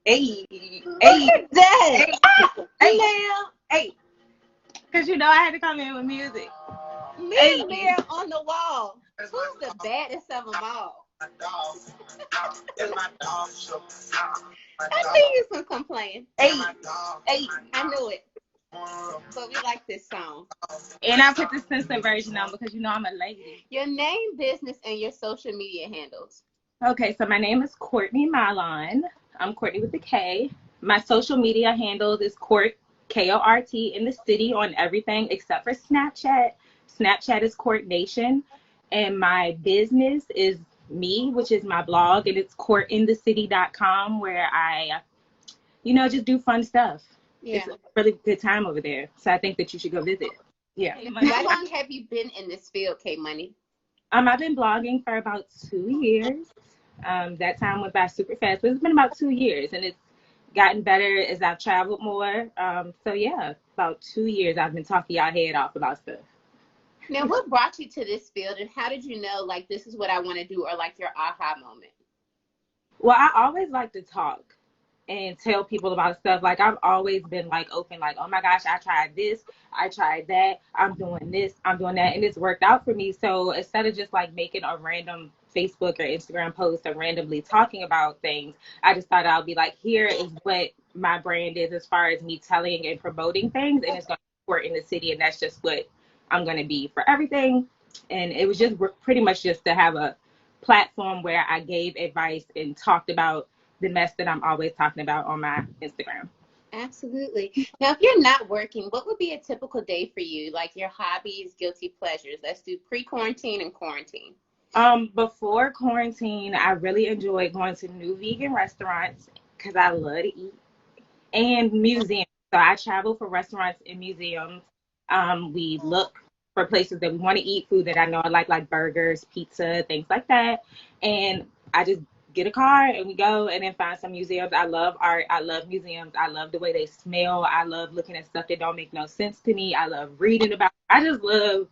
Hey, Look hey, at that. hey, hey, Now, hey. Because I had to come in with music. Hey. millionaire on the wall. Who's the baddest of them all? I knew you was gonna complain. Hey, hey. I knew it. But we like this song. And I put the censored version on because I'm a lady. Your name, business, and your social media handles. Okay, so my name is Courtney Malon. I'm Courtney with a K. My social media handles is Kort in the city on everything except for Snapchat. Snapchat is Court Nation. And my business is me, which is my blog, and it's KortintheCity.com where I, just do fun stuff. Yeah. It's a really good time over there. So I think that you should go visit. Yeah. How long have you been in this field, K Money? I've been blogging for about 2 years. That time went by super fast, but it's been about 2 years, and it's gotten better as I've traveled more. So yeah, about 2 years I've been talking y'all head off about stuff. Now, what brought you to this field, and how did you know, like, this is what I want to do, or like your aha moment? Well, I always like to talk and tell people about stuff. Like, I've always been like open, like, oh my gosh, I tried this, I tried that, I'm doing this, I'm doing that, and it's worked out for me. So instead of just like making a random Facebook or Instagram post or randomly talking about things, I just thought I'll be like, here is what my brand is as far as me telling and promoting things, and it's going to support in the city, and that's just what I'm going to be for everything. And it was just pretty much just to have a platform where I gave advice and talked about the mess that I'm always talking about on my Instagram. Absolutely. Now, if you're not working, what would be a typical day for you? Like your hobbies, guilty pleasures. Let's do pre-quarantine and quarantine. Before quarantine, I really enjoyed going to new vegan restaurants because I love to eat, and museums. So I travel for restaurants and museums. We look for places that we want to eat, food that I know I like burgers, pizza, things like that. And I just get a car and we go and then find some museums. I love art. I love museums. I love the way they smell. I love looking at stuff that don't make no sense to me. I love reading about it. I just love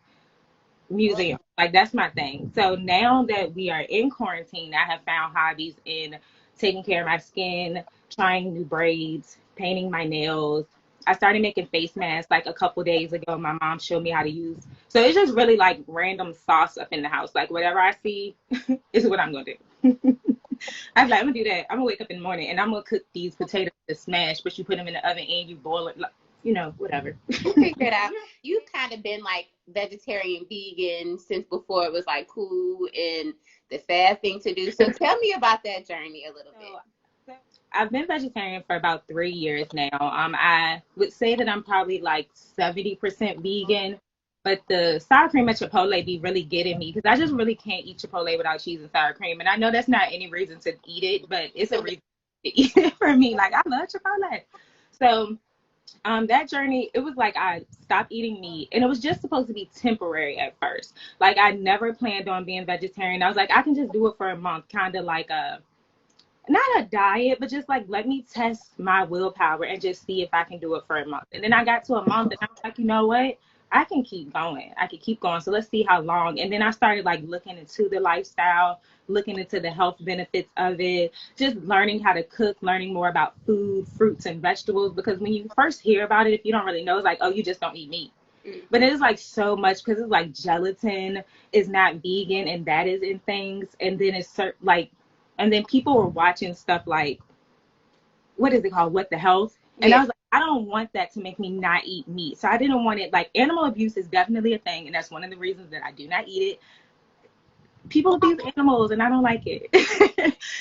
museums. Like, that's my thing. So now that we are in quarantine, I have found hobbies in taking care of my skin, trying new braids, painting my nails. I started making face masks like a couple days ago. My mom showed me how to use. So it's just really like random sauce up in the house. Like, whatever I see is what I'm going to do. I was like, I'm going to do that. I'm going to wake up in the morning and I'm going to cook these potatoes to smash, but you put them in the oven and you boil it, whatever. Figure it out. You've kind of been like vegetarian, vegan since before it was like cool and the fad thing to do. So tell me about that journey a little bit. I've been vegetarian for about 3 years now. I would say that I'm probably like 70% vegan, but the sour cream at Chipotle be really getting me because I just really can't eat Chipotle without cheese and sour cream. And I know that's not any reason to eat it, but it's a reason to eat it for me. Like, I love Chipotle. So that journey, it was like I stopped eating meat, and it was just supposed to be temporary at first. Like, I never planned on being vegetarian. I was like, I can just do it for a month, kind of like not a diet, but just like, let me test my willpower and just see if I can do it for a month. And then I got to a month and I was like, you know what? I can keep going. I can keep going. So let's see how long. And then I started like looking into the lifestyle, looking into the health benefits of it, just learning how to cook, learning more about food, fruits and vegetables. Because when you first hear about it, if you don't really know, it's like, oh, you just don't eat meat. But it is like so much because it's like gelatin is not vegan and that is in things. And then it's like, and then people were watching stuff like, what is it called? What the Health? And I was like, I don't want that to make me not eat meat. So I didn't want it. Like, animal abuse is definitely a thing. And that's one of the reasons that I do not eat it. People abuse animals and I don't like it.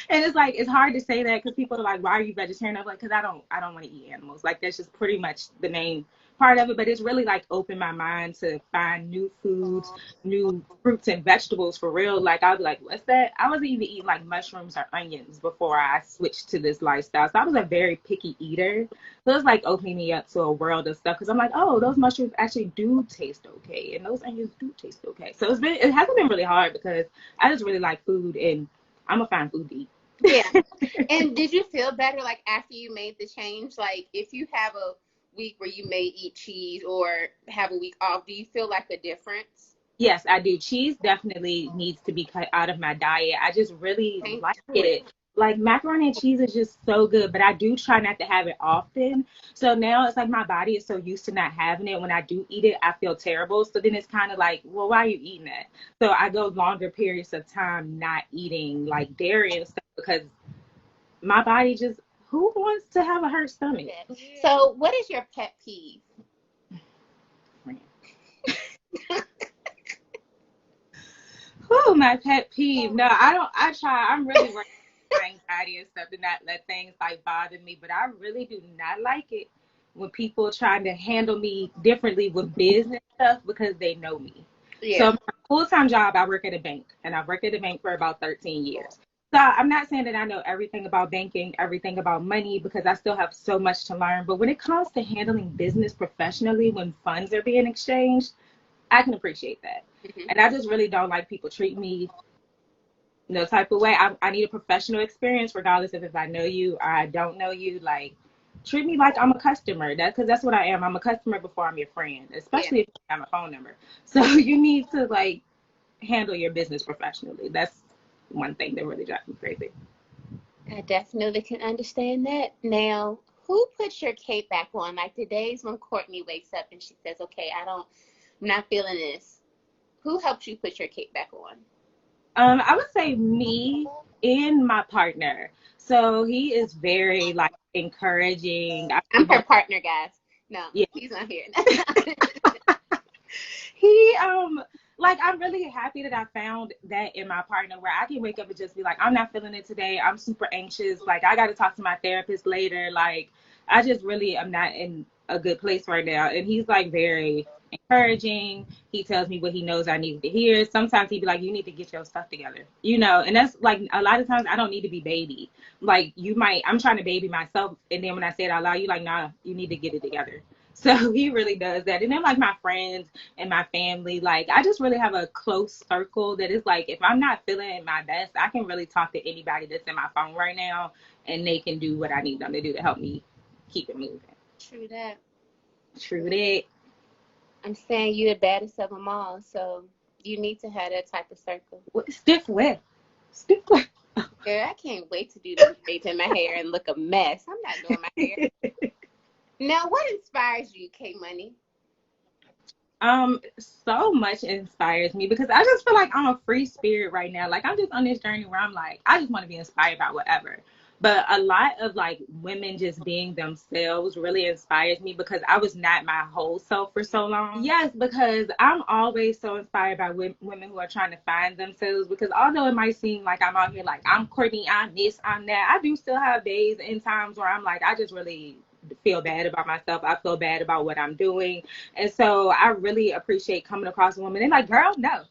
And it's like, it's hard to say that because people are like, why are you vegetarian? I'm like, because I don't want to eat animals. Like, that's just pretty much the main part of it. But it's really like opened my mind to find new foods, new fruits and vegetables for real. Like, I'll be like, what's that? I wasn't even eating like mushrooms or onions before I switched to this lifestyle. So I was a very picky eater. So it's like opening me up to a world of stuff because I'm like, oh, those mushrooms actually do taste okay, and those onions do taste okay. So it hasn't been really hard because I just really like food and I'm a fine food to eat. Yeah. And did you feel better like after you made the change? Like, if you have a week where you may eat cheese or have a week off, do you feel like a difference? Yes, I do. Cheese definitely needs to be cut out of my diet. I just really like it. like macaroni and cheese is just so good, but I do try not to have it often. So now it's like my body is so used to not having it. When I do eat it, I feel terrible. So then it's kind of like, well, why are you eating that? So I go longer periods of time not eating like dairy and stuff because my body just, who wants to have a hurt stomach? So what is your pet peeve? Oh, my pet peeve. No, I don't. I'm really working on my anxiety and stuff to not let things like bother me. But I really do not like it when people trying to handle me differently with business stuff because they know me. Yeah. So my full-time job, I work at a bank, and I've worked at a bank for about 13 years. So I'm not saying that I know everything about banking, everything about money, because I still have so much to learn. But when it comes to handling business professionally, when funds are being exchanged, I can appreciate that. Mm-hmm. And I just really don't like people treat me no type of way. I need a professional experience, regardless of if I know you or I don't know you. Like, treat me like I'm a customer. Because that's what I am. I'm a customer before I'm your friend, especially if you have a phone number. So you need to like handle your business professionally. That's one thing that really drives me crazy. I definitely can understand that. Now, who puts your cape back on? Like the days when Courtney wakes up and she says, "Okay, I'm not feeling this." Who helps you put your cape back on? I would say me and my partner. So he is very like encouraging. I'm her partner, guys. No, Yeah. he's not here. He like I'm really happy that I found that in my partner where I can wake up and just be like, I'm not feeling it today. I'm super anxious. Like I gotta talk to my therapist later. Like I just really am not in a good place right now. And he's like very encouraging. He tells me what he knows I need to hear. Sometimes he'd be like, you need to get your stuff together. And that's like a lot of times I don't need to be babied. Like I'm trying to baby myself, and then when I say it out loud, you like, nah, you need to get it together. So he really does that. And then like my friends and my family, like I just really have a close circle that is like if I'm not feeling my best, I can really talk to anybody that's in my phone right now and they can do what I need them to do to help me keep it moving. True that. True that. I'm saying you're the baddest of them all, so you need to have that type of circle. Stiff wet. Stiff wet. Girl, I can't wait to do the braids in my hair and look a mess. I'm not doing my hair. Now, what inspires you, K Money? So much inspires me because I just feel like I'm a free spirit right now. Like I'm just on this journey where I'm like, I just want to be inspired by whatever. But a lot of like women just being themselves really inspires me because I was not my whole self for so long. Yes, because I'm always so inspired by women who are trying to find themselves because although it might seem like I'm out here like I'm Courtney, I'm this, I'm that, I do still have days and times where I'm like, I just really feel bad about myself. I feel bad about what I'm doing. And so I really appreciate coming across a woman and like, girl, no,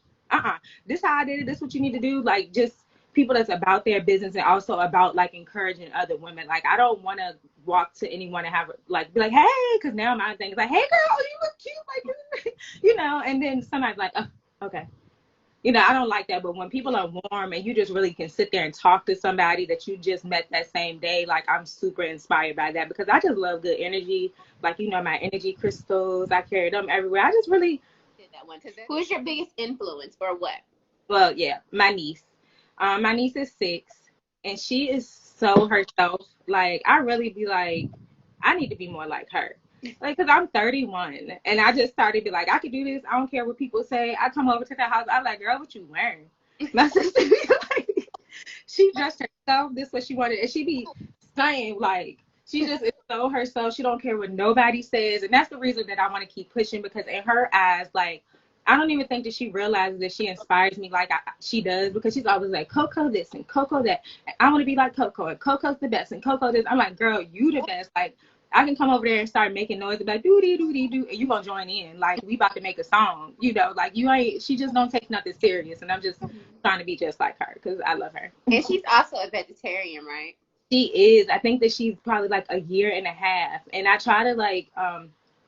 this how I did it. This what you need to do. Like just people that's about their business and also about like encouraging other women. Like I don't want to walk to anyone and have like be like, hey, because now my thing is like, hey girl, you look cute, like and then somebody's like, oh, okay. I don't like that. But when people are warm and you just really can sit there and talk to somebody that you just met that same day, like I'm super inspired by that because I just love good energy. Like, my energy crystals, I carry them everywhere. I just really did that one. Who's your biggest influence or what? Well, yeah, my niece. My niece is 6 and she is so herself. Like, I really be like, I need to be more like her. Like, cause I'm 31 and I just started to be like, I could do this. I don't care what people say. I come over to the house. I'm like, girl, what you wearing? My sister be like, she dressed herself. This what she wanted. And she be saying like, she just is so herself. She don't care what nobody says. And that's the reason that I want to keep pushing because in her eyes, like, I don't even think that she realizes that she inspires me like she does because she's always like, Coco this and Coco that. And I want to be like Coco and Coco's the best and Coco this. I'm like, girl, you the best. Like, I can come over there and start making noise and be like, doo-dee-doo-dee-doo, and you gonna join in. Like, we about to make a song, like you ain't, she just don't take nothing serious. And I'm just trying to be just like her because I love her. And she's also a vegetarian, right? She is. I think that she's probably like a year and a half. And I try to like,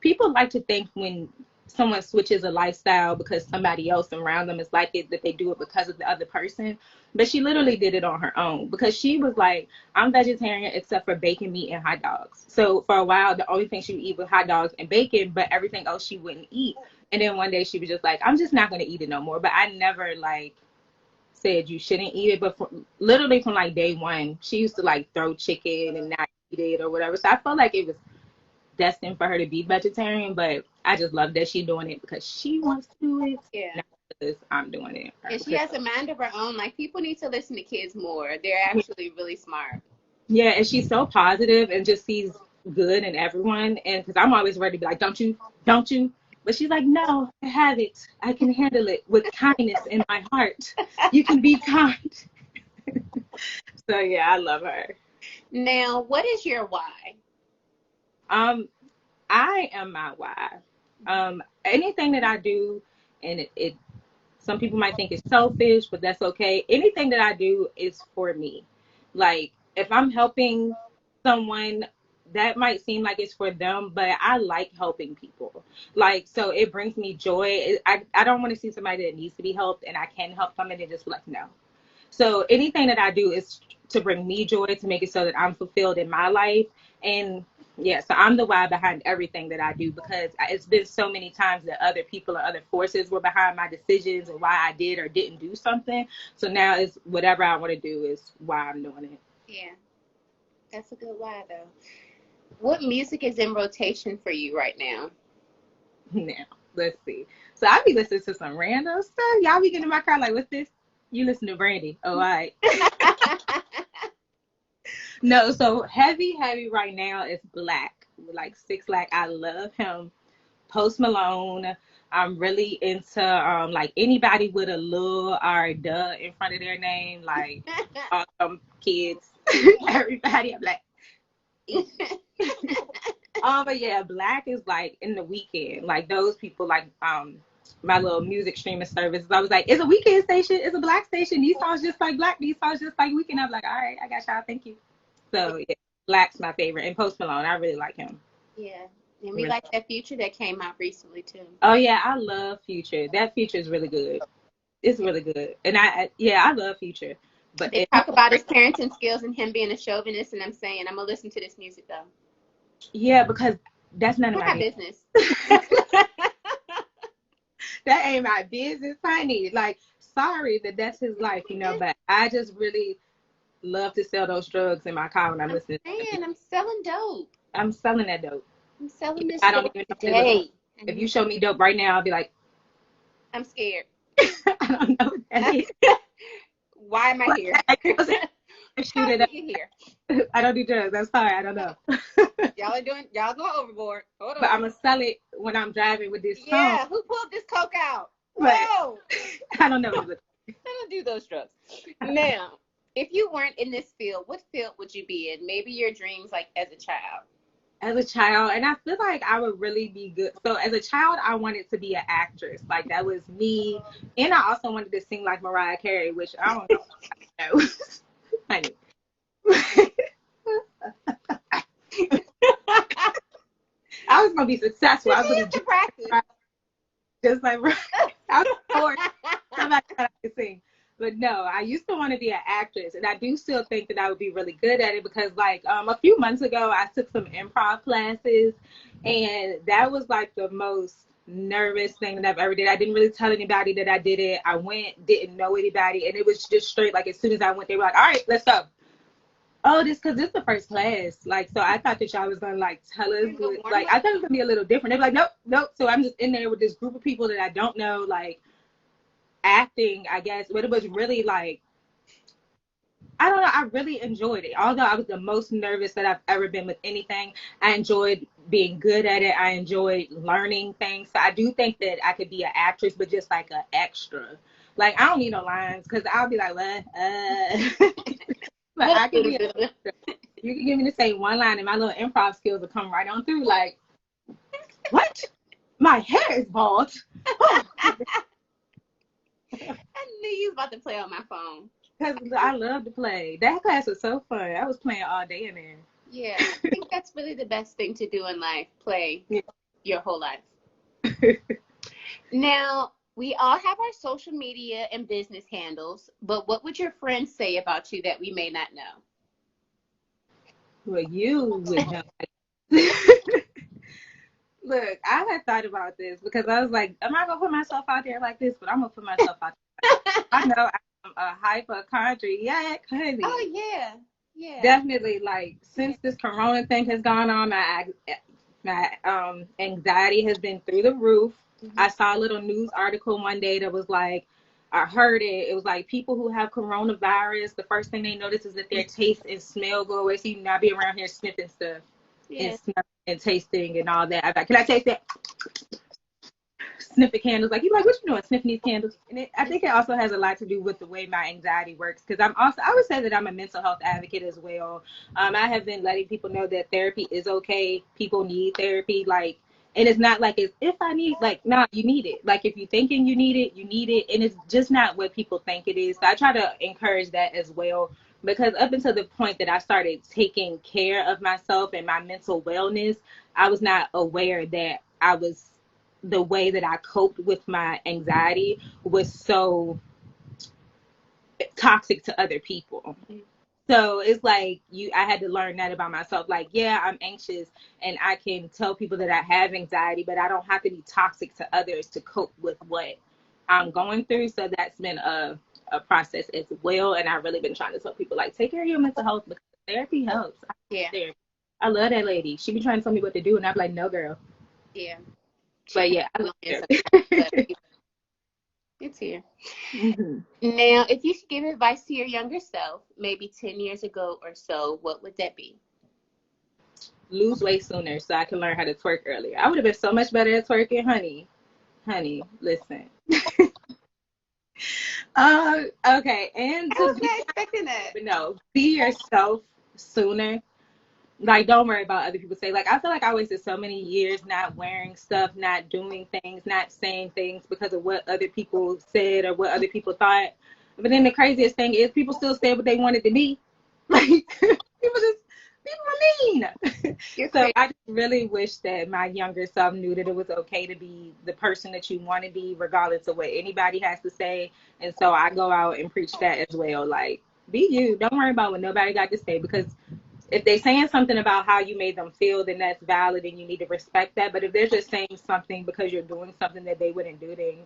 people like to think when someone switches a lifestyle because somebody else around them is like it, that they do it because of the other person. But she literally did it on her own because she was like, I'm vegetarian except for bacon, meat, and hot dogs. So for a while, the only thing she would eat was hot dogs and bacon, but everything else she wouldn't eat. And then one day she was just like, I'm just not going to eat it no more. But I never like said you shouldn't eat it, but literally from like day one, she used to like throw chicken and not eat it or whatever. So I felt like it was destined for her to be vegetarian, but I just love that she's doing it because she wants to do it, Yeah. not because I'm doing it. And she has a mind of her own. Like, people need to listen to kids more. They're actually really smart. Yeah, and she's so positive and just sees good in everyone. And because I'm always ready to be like, don't you? But she's like, no, I have it. I can handle it with kindness in my heart. You can be kind. So yeah, I love her. Now, what is your why? I am my why. Anything that I do, and it some people might think it's selfish, but that's okay. Anything that I do is for me. Like if I'm helping someone, that might seem like it's for them, but I like helping people. Like so it brings me joy. I don't want to see somebody that needs to be helped and I can help them and then just be like, no. So anything that I do is to bring me joy, to make it so that I'm fulfilled in my life. And yeah, so I'm the why behind everything that I do because it's been so many times that other people or other forces were behind my decisions and why I did or didn't do something. So now it's whatever I want to do is why I'm doing it. Yeah, that's a good why, though. What music is in rotation for you right now? Now, let's see. So I be listening to some random stuff. Y'all be getting in my car like, what's this? You listen to Brandy. Oh, all right. No, so heavy right now is Black. Like 6 Lack. I love him. Post Malone. I'm really into like anybody with a lil or duh in front of their name, like kids. Everybody I'm like but yeah, Black is like in the weekend. Like those people like my little music streaming services. I was like, it's a weekend station, it's a Black station. These songs just like Black, these songs just like weekend. I'm like, all right, I got y'all, thank you. So yeah, Black's my favorite. And Post Malone, I really like him. Yeah. And we like that Future that came out recently too. Oh yeah, I love Future. That Future is really good. It's really good. And I love Future. But they talk about his parenting skills and him being a chauvinist, and I'm saying I'm gonna listen to this music though. Yeah, because that's none of my business. That ain't my business, honey. Like, sorry that that's his life, but I just really love to sell those drugs in my car when I'm listening. Man, I'm selling dope. I'm selling that dope. I'm selling this I don't dope even know today. If you show me dope right now, I'll be like, I'm scared. I don't know what that is. Why am I here? Shoot it up. Here? I don't do drugs. I'm sorry. I don't know. Y'all going overboard. Hold on. But I'm going to sell it when I'm driving with this phone. Yeah, who pulled this coke out? Whoa. I don't know. I don't do those drugs. Now, if you weren't in this field, what field would you be in? Maybe your dreams like as a child. As a child, and I feel like I would really be good. So as a child, I wanted to be an actress. Like that was me. And I also wanted to sing like Mariah Carey, which I don't know. Honey. I was gonna be successful. I was gonna do practice. Just like I was bored. Somebody thought I could sing. But no, I used to want to be an actress, and I do still think that I would be really good at it because, like, a few months ago, I took some improv classes, and that was like the most nervous thing that I've ever did. I didn't really tell anybody that I did it. I went, didn't know anybody, and it was just straight. Like as soon as I went, they were like, "All right, let's go." Oh, because this is the first class. Like, so I thought that y'all was gonna like tell us, like, I thought it was gonna be a little different. They were like, nope. So I'm just in there with this group of people that I don't know, like. Acting, I guess, but it was really like, I don't know, I really enjoyed it. Although I was the most nervous that I've ever been with anything, I enjoyed being good at it. I enjoyed learning things. So I do think that I could be an actress, but just like an extra. Like, I don't need no lines because I'll be like, what? But I can be you can give me the same one line and my little improv skills will come right on through. Like, what? My hair is bald. I knew you was about to play on my phone. Because I love to play. That class was so fun. I was playing all day in there. Yeah, I think that's really the best thing to do in life, play your whole life. Now, we all have our social media and business handles, but what would your friends say about you that we may not know? Well, you would know. Look, I had thought about this because I was like, am I going to put myself out there like this? But I'm going to put myself out there. I know a hypochondriac, honey. Oh yeah, yeah. Definitely, like since this corona thing has gone on, my anxiety has been through the roof. Mm-hmm. I saw a little news article one day that was like, I heard it. It was like people who have coronavirus, the first thing they notice is that their taste and smell go away. So you not be around here sniffing stuff and Yeah. smelling and tasting and all that. I'm like, can I taste that? Sniffing candles. Like, you like, what you doing sniffing these candles? And I think it also has a lot to do with the way my anxiety works. Because I would say that I'm a mental health advocate as well. I have been letting people know that therapy is okay. People need therapy. Like, and it's not like it's if I need, like, nah, you need it. Like, if you're thinking you need it, you need it. And it's just not what people think it is. So I try to encourage that as well. Because up until the point that I started taking care of myself and my mental wellness, I was not aware that the way that I coped with my anxiety was so toxic to other people. So it's like I had to learn that about myself. Like, yeah, I'm anxious and I can tell people that I have anxiety, but I don't have to be toxic to others to cope with what I'm going through. So that's been a process as well. And I've really been trying to tell people, like, take care of your mental health because therapy helps. Yeah. I love that lady. She be trying to tell me what to do, and I'm like, no, girl. Yeah. But yeah, I love therapy. It's here. Mm-hmm. Now, if you could give advice to your younger self, maybe 10 years ago or so, what would that be? Lose weight sooner so I can learn how to twerk earlier. I would have been so much better at twerking, honey. Honey, listen. Okay, and I was not expecting that. no, be yourself sooner. Like, don't worry about other people say. Like, I feel like I wasted so many years not wearing stuff, not doing things, not saying things because of what other people said or what other people thought. But then the craziest thing is people still said what they wanted to be. Like, people are mean. You're So crazy. I just really wish that my younger self knew that it was okay to be the person that you want to be, regardless of what anybody has to say. And so I go out and preach that as well. Like, be you. Don't worry about what nobody got to say, because if they're saying something about how you made them feel, then that's valid and you need to respect that. But if they're just saying something because you're doing something that they wouldn't do, then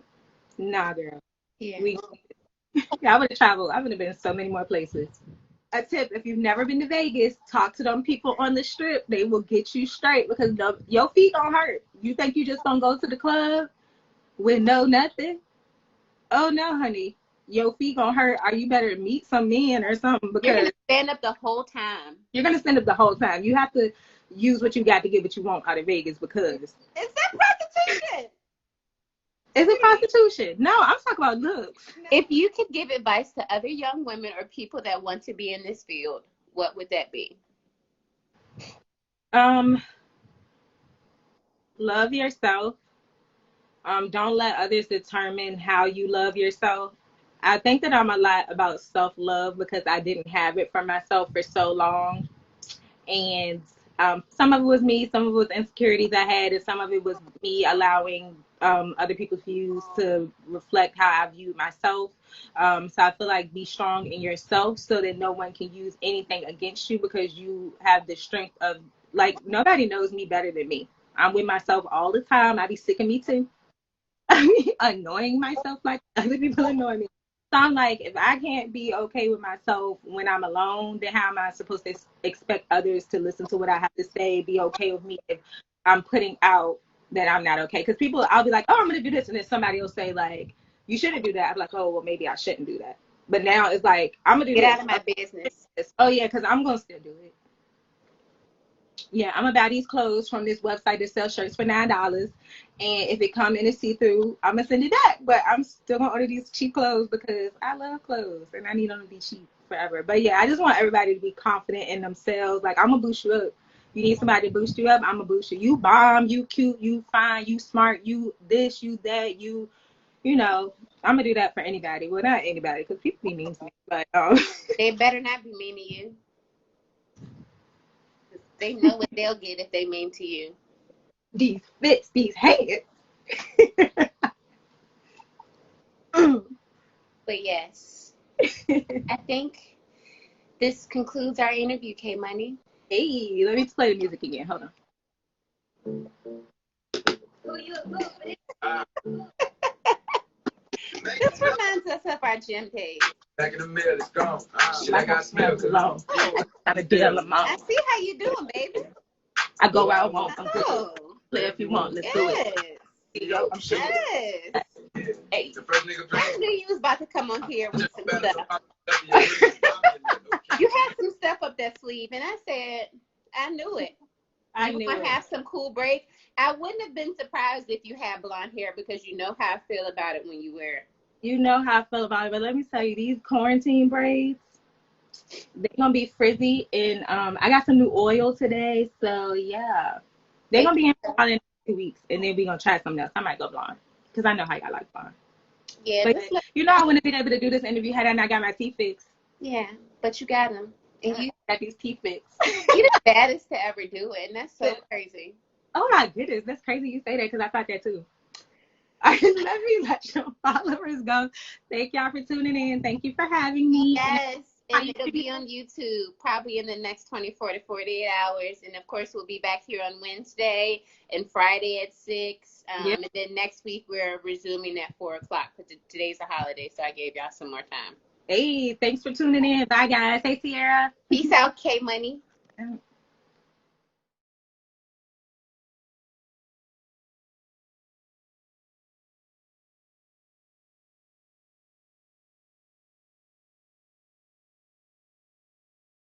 nah, girl. Yeah. I would have traveled. I would have been so many more places. A tip: if you've never been to Vegas, talk to them people on the strip. They will get you straight because your feet don't hurt. You think you just gonna go to the club with no nothing? Oh no, honey. Your feet gonna hurt, or you better meet some men or something, You're going because to stand up the whole time. you're gonna stand up the whole time. You have to use what you got to get what you want out of Vegas, because Is that prostitution? is it prostitution? No, I'm talking about looks. If you could give advice to other young women or people that want to be in this field, what would that be? Love yourself. Don't let others determine how you love yourself. I think that I'm a lot about self-love because I didn't have it for myself for so long. And some of it was me, some of it was insecurities I had, and some of it was me allowing other people's views to reflect how I viewed myself. So I feel like be strong in yourself so that no one can use anything against you, because you have the strength of, like, nobody knows me better than me. I'm with myself all the time. I be sick of me too. I be annoying myself like other people annoy me. So I'm like, if I can't be okay with myself when I'm alone, then how am I supposed to expect others to listen to what I have to say, be okay with me if I'm putting out that I'm not okay? Because people, I'll be like, oh, I'm going to do this. And then somebody will say, like, you shouldn't do that. I'm like, oh, well, maybe I shouldn't do that. But now it's like, I'm going to do Get this. out of my business. Oh, yeah, because I'm going to still do it. Yeah, I'm gonna buy these clothes from this website that sells shirts for $9, and if it come in a see-through, I'm gonna send it back. But I'm still gonna order these cheap clothes because I love clothes and I need them to be cheap forever. But yeah, I just want everybody to be confident in themselves. Like, I'm gonna boost you up. You need somebody to boost you up, I'm gonna boost you. You bomb, you cute, you fine, you smart, you this, you that, you know. I'm gonna do that for anybody. Well, not anybody, because people be mean to me. But They better not be mean to you. They know what they'll get if they mean to you. these fits, these hands. But yes, I think this concludes our interview, K Money. Hey, let me play the music again. Hold on. This reminds us of our gym days. Back in the middle, it's gone. Shit, Like I got smell cologne. Got a deal of I mine. see how you doing, baby. I go out, want some good. Oh, Play if you want, let's do it. yes. Yo, I'm sure. Yes. Hey, The first nigga I knew you was about to come on here with some stuff. Okay. You had some stuff up that sleeve, and I said, I knew it. I You knew want it. to have some cool braids. I wouldn't have been surprised if you had blonde hair because you know how I feel about it when you wear it. You know how I feel about it, but let me tell you, these quarantine braids, they're gonna be frizzy, and I got some new oil today, so yeah, they're gonna be in for about in 2 weeks, and then we're gonna try something else. I might go blonde because I know how y'all like blonde. Yeah, But just look, you know, I wouldn't have been able to do this interview had I not got my teeth fixed. yeah, but you got them. And you, got these teeth fixed. you're the baddest to ever do it, and that's so crazy. Oh my goodness, that's crazy you say that because I thought that too. All right, let me let your followers go. Thank y'all for tuning in. Thank you for having me. Yes, and it'll be on YouTube probably in the next 24 to 48 hours. And of course, we'll be back here on Wednesday and Friday at 6. Yep. And then next week, we're resuming at 4 o'clock because today's a holiday, so I gave y'all some more time. Hey, thanks for tuning in. Bye, guys. Hey, Sierra. Peace out, K-Money.